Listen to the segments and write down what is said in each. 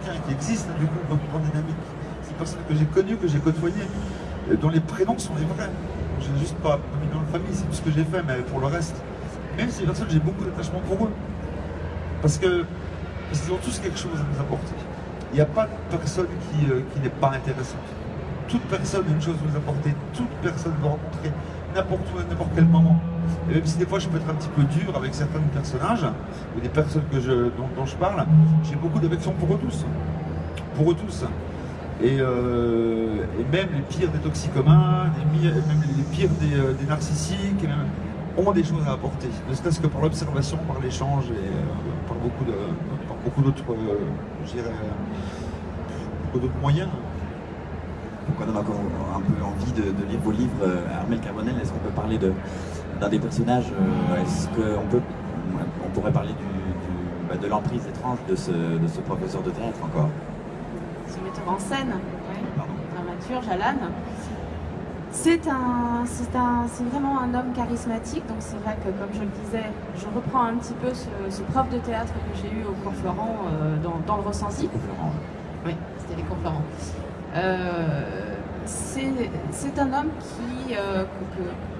quelqu'un qui existe, du coup, dans Dynamique. C'est une personne que j'ai connue, que j'ai côtoyée, dont les prénoms sont les vrais. Je n'ai juste pas mis dans la famille, c'est tout ce que j'ai fait, mais pour le reste, même ces personnes, j'ai beaucoup d'attachement pour eux. Parce qu'ils ont tous quelque chose à nous apporter. Il n'y a pas de personne qui n'est pas intéressante. Toute personne a une chose à nous apporter, toute personne va rencontrer n'importe où, à n'importe quel moment. Et même si des fois je peux être un petit peu dur avec certains personnages, ou des personnes dont je parle, j'ai beaucoup d'affection pour eux tous. Pour eux tous. Et même les pires des toxicomanes, même les pires des narcissiques, ont des choses à apporter. Ne serait-ce que par l'observation, par l'échange et par beaucoup d'autres, je dirais, beaucoup d'autres moyens. Donc on a encore un peu envie de lire vos livres. Armelle Carbonel, est-ce qu'on peut parler d'un des personnages? Est-ce qu'on pourrait parler de l'emprise étrange de ce professeur de théâtre encore? Ce metteur en scène, ouais. Dramaturge, Alan. C'est vraiment un homme charismatique, donc c'est vrai que, comme je le disais, je reprends un petit peu ce prof de théâtre que j'ai eu au cours Florent dans le ressenti. Oui, c'était les cours Florent. C'est un homme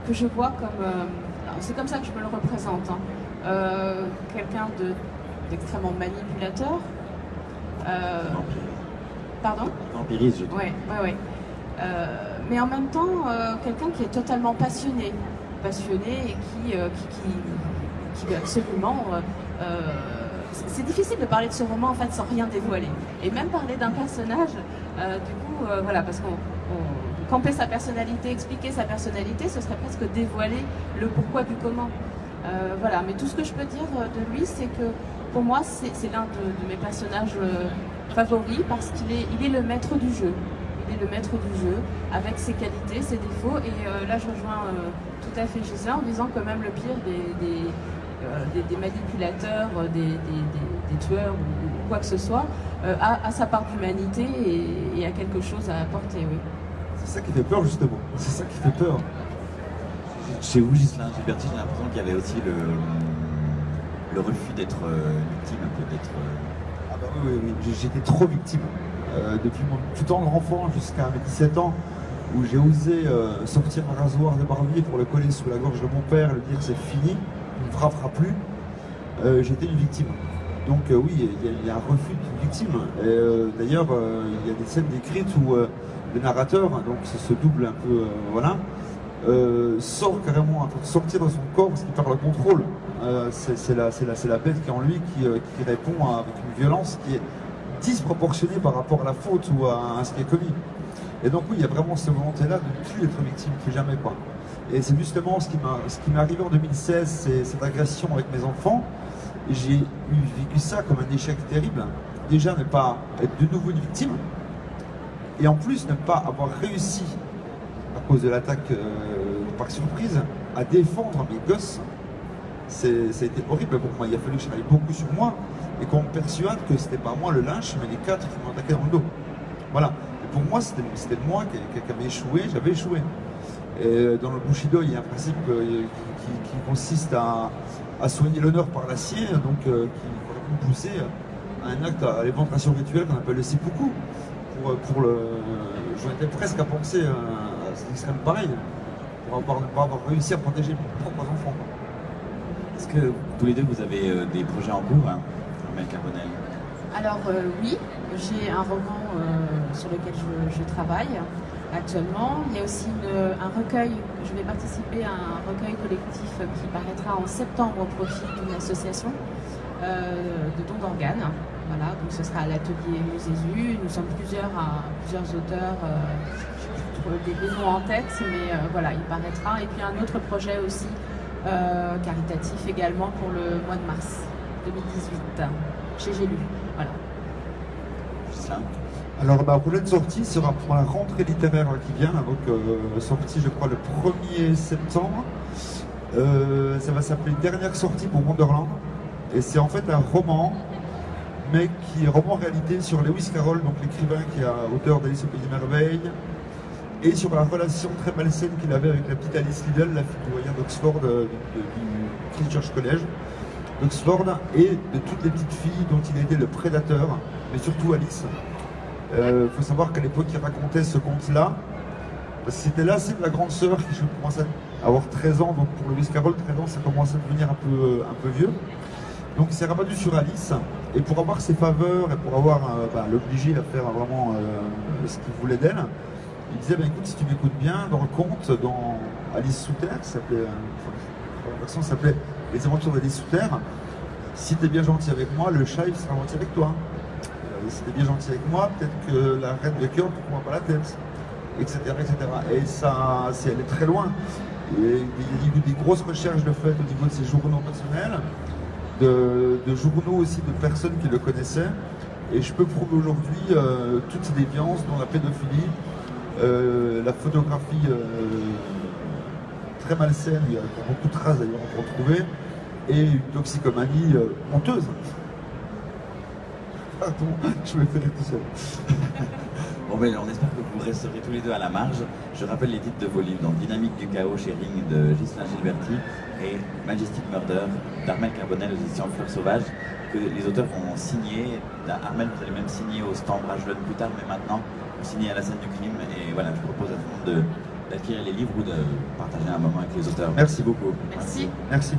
que je vois comme... c'est comme ça que je me le représente. Quelqu'un d'extrêmement manipulateur. Pardon ? Empiriste, je dis. Oui. Mais en même temps, quelqu'un qui est totalement passionné et qui veut absolument... c'est difficile de parler de ce roman en fait sans rien dévoiler. Et même parler d'un personnage, voilà, parce qu'on camper sa personnalité, expliquer sa personnalité, ce serait presque dévoiler le pourquoi du comment. Voilà, mais tout ce que je peux dire de lui, c'est que pour moi, c'est l'un de mes personnages favoris parce qu'il est le maître du jeu. Il est le maître du jeu, avec ses qualités, ses défauts. Et là, je rejoins tout à fait Gislain en disant que même le pire des manipulateurs, des tueurs ou quoi que ce soit, a sa part d'humanité et a quelque chose à apporter, oui. C'est ça qui fait peur, justement. C'est ça qui fait peur. Chez vous, Gislain Gilberti, j'ai l'impression qu'il y avait aussi le refus d'être victime, un peu d'être... Ah bah oui, j'étais trop victime. Depuis mon plus tendre enfant jusqu'à mes 17 ans, où j'ai osé sortir un rasoir de barbier pour le coller sous la gorge de mon père, lui dire c'est fini, il ne me frappera plus, j'étais une victime. Donc oui, il y a un refus d'une victime. D'ailleurs, il y a des scènes décrites où le narrateur, donc ce double un peu, voilà, sort carrément pour sortir de son corps parce qu'il perd le contrôle. C'est la bête qui est en lui qui répond avec une violence qui est disproportionnée par rapport à la faute ou à ce qui est commis. Et donc oui, il y a vraiment cette volonté-là de ne plus être victime, plus jamais quoi. Et c'est justement ce qui m'est arrivé en 2016, c'est cette agression avec mes enfants. J'ai vécu ça comme un échec terrible. Déjà ne pas être de nouveau une victime, et en plus ne pas avoir réussi, à cause de l'attaque par surprise, à défendre mes gosses. Ça a été horrible pour moi. Il a fallu que je travaille beaucoup sur moi et qu'on me persuade que c'était pas moi le lynche, mais les 4 qui m'ont attaqué dans le dos. Voilà. Et pour moi, c'était moi qui avait échoué, j'avais échoué. Et dans le Bushido, il y a un principe qui consiste à soigner l'honneur par l'acier, donc qui va pousser à un acte à l'éventration rituelle qu'on appelle le seppuku. J'en étais presque à penser à cet extrême pareil, pour ne pas avoir réussi à protéger mes propres enfants. Est-ce que tous les deux vous avez des projets en cours, hein, Armelle Carbonel? Alors oui, j'ai un roman sur lequel je travaille actuellement. Il y a aussi un recueil, je vais participer à un recueil collectif qui paraîtra en septembre au profit d'une association de dons d'organes. Voilà, donc ce sera à l'atelier Musézu. Nous sommes plusieurs auteurs, je trouve des noms en tête, mais voilà, il paraîtra. Et puis un autre projet aussi caritatif également pour le mois de mars 2018 chez J'ai lu. Voilà. Alors ma prochaine sortie sera pour la rentrée littéraire qui vient, donc sortie je crois le 1er septembre. Ça va s'appeler Dernière sortie pour Wonderland. Et c'est en fait un roman, mais qui est roman en réalité sur Lewis Carroll, donc l'écrivain qui est auteur d'Alice au Pays des Merveilles, et sur la relation très malsaine qu'il avait avec la petite Alice Liddell, la fille du doyen d'Oxford, du Christ Church College d'Oxford, et de toutes les petites filles dont il a été le prédateur mais surtout Alice. Il faut savoir qu'à l'époque, il racontait ce conte-là. Parce que c'était là, c'est la grande sœur qui commençait à avoir 13 ans. Donc pour Lewis Carroll, 13 ans, ça commençait à devenir un peu vieux. Donc il s'est rabattu sur Alice. Et pour avoir ses faveurs et pour avoir l'obliger à faire vraiment ce qu'il voulait d'elle, il disait, écoute, si tu m'écoutes bien, dans le conte, dans Alice sous terre, la version s'appelait Les aventures d'Alice sous terre, si tu es bien gentil avec moi, le chat il sera gentil avec toi. Si tu es bien gentil avec moi, peut-être que la reine de cœur ne prendra pas la tête, etc. etc. Et ça, c'est aller très loin. Et il y a eu des grosses recherches de fait au niveau de ses journaux personnels, de journaux aussi de personnes qui le connaissaient. Et je peux prouver aujourd'hui toutes ces déviances, dont la pédophilie, la photographie très malsaine, il y a beaucoup de traces d'ailleurs on peut retrouver, et une toxicomanie honteuse. Pardon, je me fais tout seul. Bon ben, on espère que vous resterez tous les deux à la marge. Je rappelle les titres de vos livres, donc Dynamique du chaos chez Ring de Ghislain Gilberti et Majestic Murder d'Armel Carbonel aux éditions Fleurs Sauvages, que les auteurs vont signer. Armel, vous allez même signer au stand Bragelonne plus tard, mais maintenant vous signez à la scène du crime. Et voilà, je propose à tout le monde d'acquérir les livres ou de partager un moment avec les auteurs. Merci beaucoup. Merci. Merci.